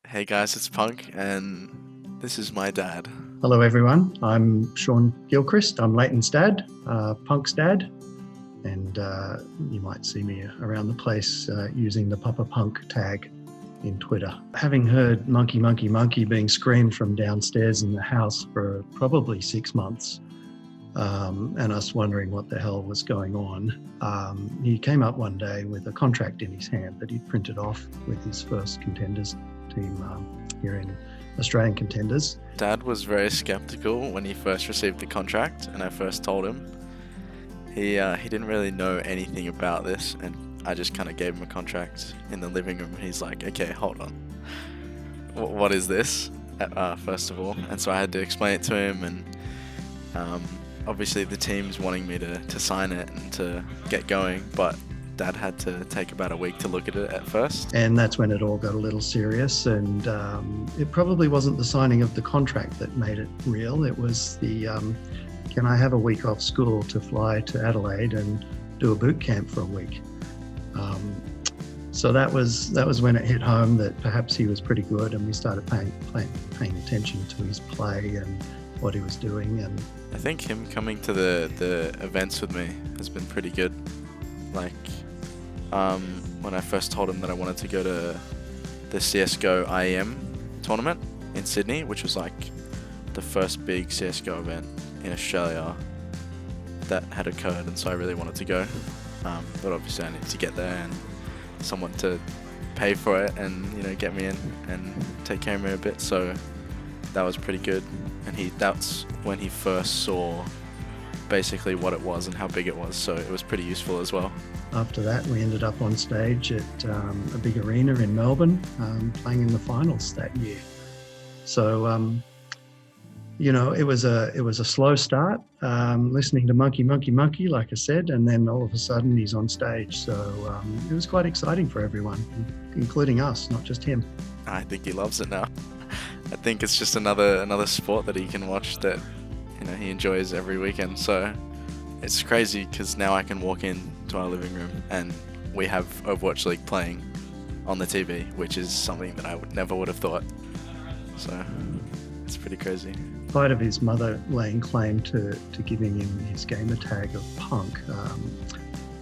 Hey guys, it's Punk, and this is my dad. Hello, everyone. I'm Sean Gilchrist. I'm Leighton's dad, Punk's dad, and you might see me around the place using the Papa Punk tag in Twitter. Having heard monkey, monkey, monkey being screamed from downstairs in the house for probably 6 months, and us wondering what the hell was going on, he came up one day with a contract in his hand that he'd printed off with his first contenders team here in Australian Contenders. Dad was very skeptical when he first received the contract, and I first told him. He didn't really know anything about this, and I just kind of gave him a contract in the living room. And he's like, "Okay, hold on. What is this?" First of all, and so I had to explain it to him, and obviously the team's wanting me to sign it and to get going, but Dad had to take about a week to look at it at first. And that's when it all got a little serious, and it probably wasn't the signing of the contract that made it real. It was the, can I have a week off school to fly to Adelaide and do a boot camp for a week? So that was when it hit home that perhaps he was pretty good, and we started paying attention to his play and what he was doing. And I think him coming to the events with me has been pretty good. Like, when I first told him that I wanted to go to the CSGO IEM tournament in Sydney, which was like the first big CSGO event in Australia that had occurred, and so I really wanted to go. But obviously I needed to get there and someone to pay for it and get me in and take care of me a bit. So that was pretty good, and that's when he first saw basically what it was and how big it was, so it was pretty useful as well. After that, we ended up on stage at a big arena in Melbourne, playing in the finals that year. So, it was a slow start, listening to Monkey, Monkey, Monkey, like I said, and then all of a sudden he's on stage. So it was quite exciting for everyone, including us, not just him. I think he loves it now. I think it's just another sport that he can watch that he enjoys every weekend. So it's crazy because now I can walk into our living room and we have Overwatch League playing on the TV, which is something that I never would have thought. So it's pretty crazy. In spite of his mother laying claim to giving him his gamer tag of Punk,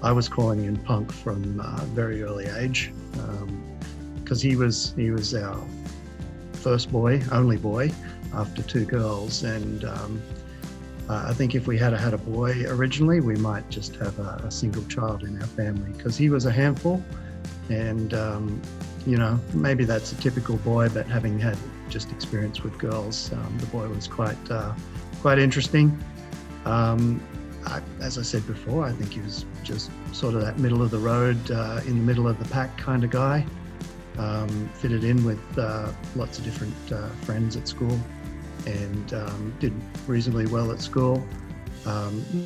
I was calling him Punk from a very early age, because he was our first boy, only boy, after two girls, and I think if we had had a boy originally, we might just have a single child in our family, because he was a handful, and maybe that's a typical boy, but having had just experience with girls, the boy was quite interesting. As I said before, I think he was just sort of that middle of the road, in the middle of the pack kind of guy. Fitted in with lots of different friends at school, and did reasonably well at school.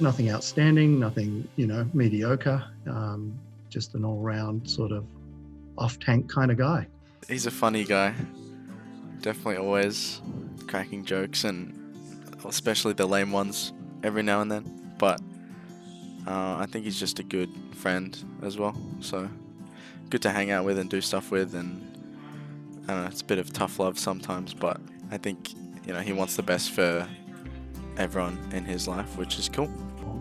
Nothing outstanding, nothing mediocre, just an all-round sort of off-tank kind of guy. He's a funny guy, definitely always cracking jokes, and especially the lame ones every now and then, but I think he's just a good friend as well, so good to hang out with and do stuff with. And I don't know, it's a bit of tough love sometimes, but I think he wants the best for everyone in his life, which is cool.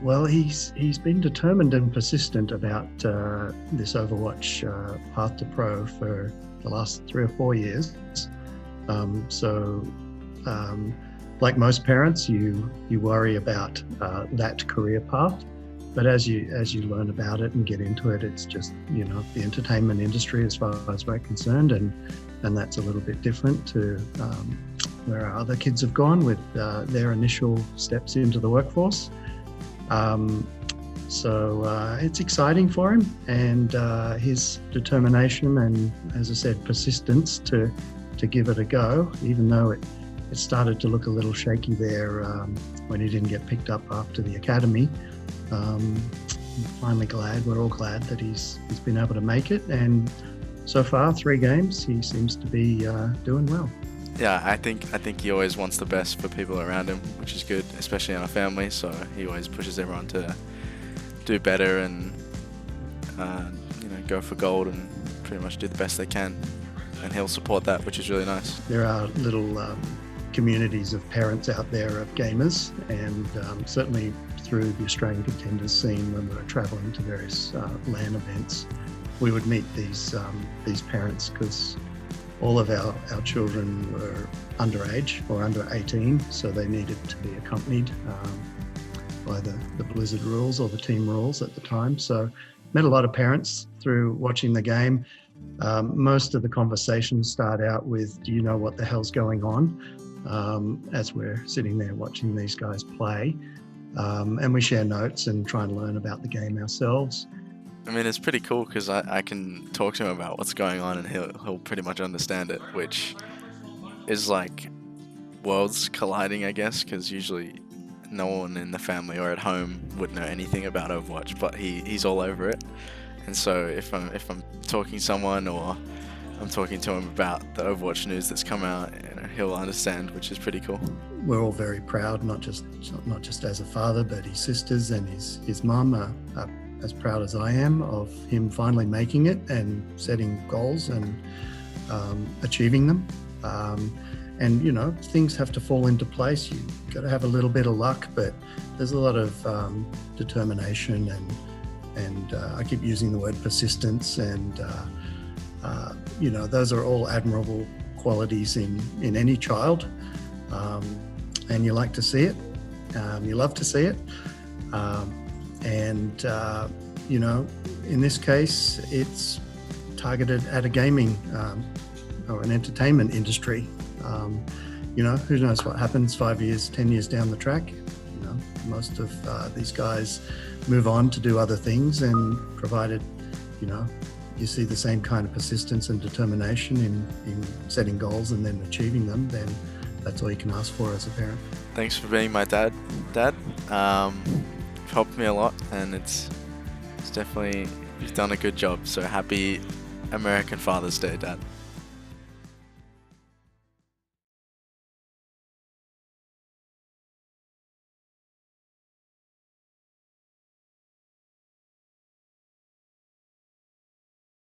Well, he's been determined and persistent about this Overwatch path to pro for the last 3 or 4 years. Like most parents, you worry about that career path. But as you learn about it and get into it, it's just the entertainment industry as far as we're concerned, and that's a little bit different to where our other kids have gone with their initial steps into the workforce. So it's exciting for him, and his determination and, as I said, persistence to give it a go, even though it started to look a little shaky there when he didn't get picked up after the academy. I'm finally we're all glad that he's been able to make it, and so far 3 games he seems to be doing well. Yeah, I think he always wants the best for people around him, which is good, especially in our family. So he always pushes everyone to do better and go for gold and pretty much do the best they can. and he'll support that, which is really nice. There are little communities of parents out there of gamers, and certainly through the Australian Contenders scene, when we were travelling to various LAN events, we would meet these parents, because all of our children were underage or under 18, so they needed to be accompanied by the Blizzard rules or the team rules at the time. So met a lot of parents through watching the game. Most of the conversations start out with, do you know what the hell's going on? As we're sitting there watching these guys play. And we share notes and try and learn about the game ourselves. I mean, it's pretty cool because I can talk to him about what's going on and he'll pretty much understand it, which is like worlds colliding, I guess, because usually no one in the family or at home would know anything about Overwatch, but he's all over it. And so if I'm talking to someone or I'm talking to him about the Overwatch news that's come out, he'll understand, which is pretty cool. We're all very proud, not just as a father, but his sisters and his mum are as proud as I am of him finally making it and setting goals and achieving them. And you know, things have to fall into place. You've got to have a little bit of luck, but there's a lot of determination and I keep using the word persistence, and you know, those are all admirable qualities in any child, and you like to see it. You love to see it, and you know, in this case, it's targeted at a gaming or an entertainment industry. You know, who knows what happens 5 years, 10 years down the track. You know, most of these guys move on to do other things, and provided, you know, you see the same kind of persistence and determination in setting goals and then achieving them, then that's all you can ask for as a parent. Thanks for being my dad. You've helped me a lot, and it's definitely, you've done a good job. So happy American Father's Day, Dad.